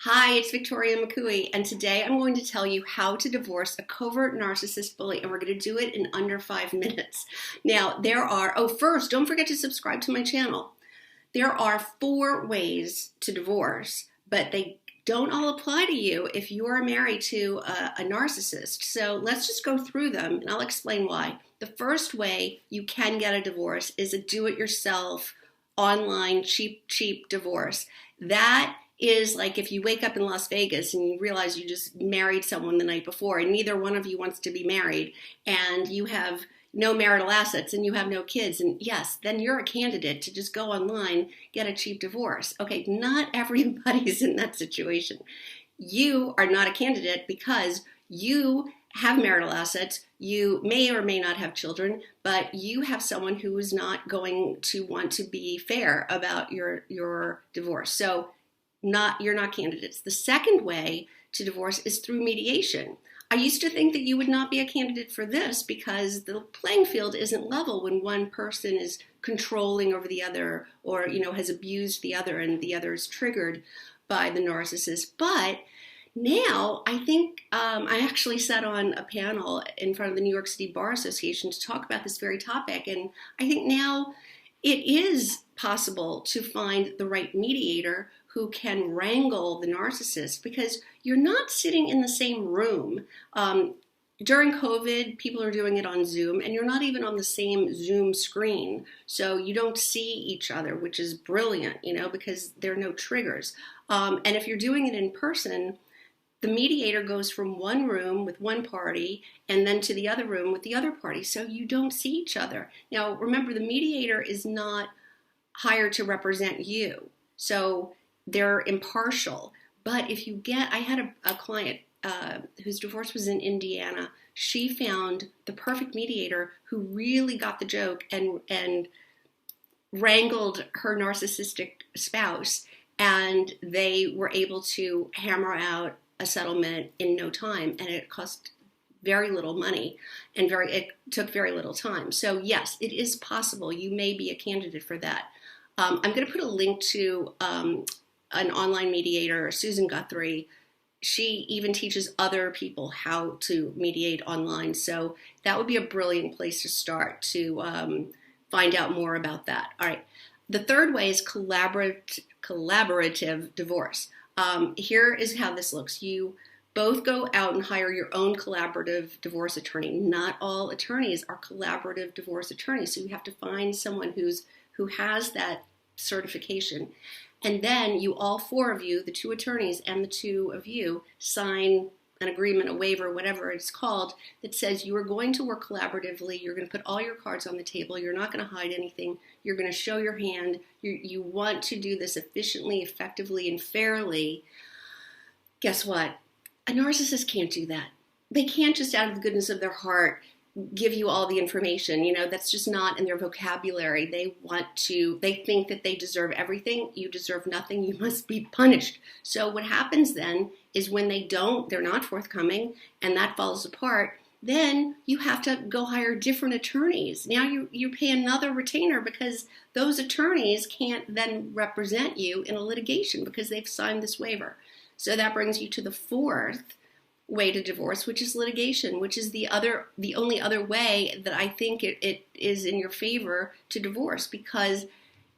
Hi, it's Victoria McCooey, and today I'm going to tell you how to divorce a covert narcissist bully, and we're going to do it in under 5 minutes. Now, first, don't forget to subscribe to my channel. There are 4 ways to divorce, but they don't all apply to you if you are married to a narcissist. So let's just go through them, and I'll explain why. The first way you can get a divorce is a do-it-yourself, online, cheap divorce. That is like if you wake up in Las Vegas and you realize you just married someone the night before and neither one of you wants to be married and you have no marital assets and you have no kids, and yes, then you're a candidate to just go online, get a cheap divorce. Okay, not everybody's in that situation. You are not a candidate because you have marital assets, you may or may not have children, but you have someone who is not going to want to be fair about your divorce. So you're not candidates. The second way to divorce is through mediation. I used to think that you would not be a candidate for this because the playing field isn't level when one person is controlling over the other or, has abused the other and the other is triggered by the narcissist. But now I think I actually sat on a panel in front of the New York City Bar Association to talk about this very topic. And I think now it is possible to find the right mediator who can wrangle the narcissist because you're not sitting in the same room. During COVID, people are doing it on Zoom, and you're not even on the same Zoom screen. So you don't see each other, which is brilliant, because there are no triggers. And if you're doing it in person, the mediator goes from one room with one party and then to the other room with the other party. So you don't see each other. Now, remember, the mediator is not hired to represent you. So they're impartial. But if you I had a client whose divorce was in Indiana. She found the perfect mediator who really got the joke and wrangled her narcissistic spouse, and they were able to hammer out a settlement in no time, and it cost very little money and it took very little time. So yes, it is possible. You may be a candidate for that. I'm going to put a link to an online mediator, Susan Guthrie. She even teaches other people how to mediate online. So that would be a brilliant place to start to find out more about that. All right. The third way is collaborative divorce. Here is how this looks. You both go out and hire your own collaborative divorce attorney. Not all attorneys are collaborative divorce attorneys. So you have to find someone who has that certification. And then you, all 4 of you, the 2 attorneys and the 2 of you, sign an agreement, a waiver, whatever it's called, that says you are going to work collaboratively. You're going to put all your cards on the table. You're not going to hide anything. You're going to show your hand. You want to do this efficiently, effectively, and fairly. Guess what? A narcissist can't do that. They can't just out of the goodness of their heart give you all the information. That's just not in their vocabulary. They think that they deserve everything. You deserve nothing. You must be punished. So what happens then is when they're not forthcoming and that falls apart, then you have to go hire different attorneys. Now you pay another retainer because those attorneys can't then represent you in a litigation because they've signed this waiver. So that brings you to the 4th way to divorce, which is litigation, which is the only other way that I think it is in your favor to divorce, because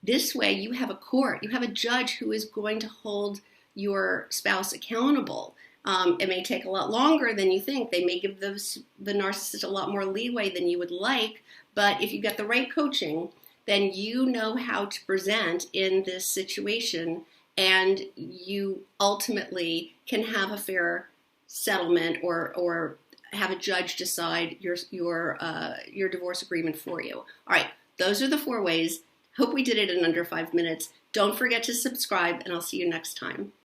this way you have a court, you have a judge who is going to hold your spouse accountable. It may take a lot longer than you think. They may give the narcissist a lot more leeway than you would like, but if you get the right coaching, then you know how to present in this situation, and you ultimately can have a fair settlement or have a judge decide your divorce agreement for you. All right, those are the 4 ways. Hope we did it in under 5 minutes. Don't forget to subscribe, and I'll see you next time.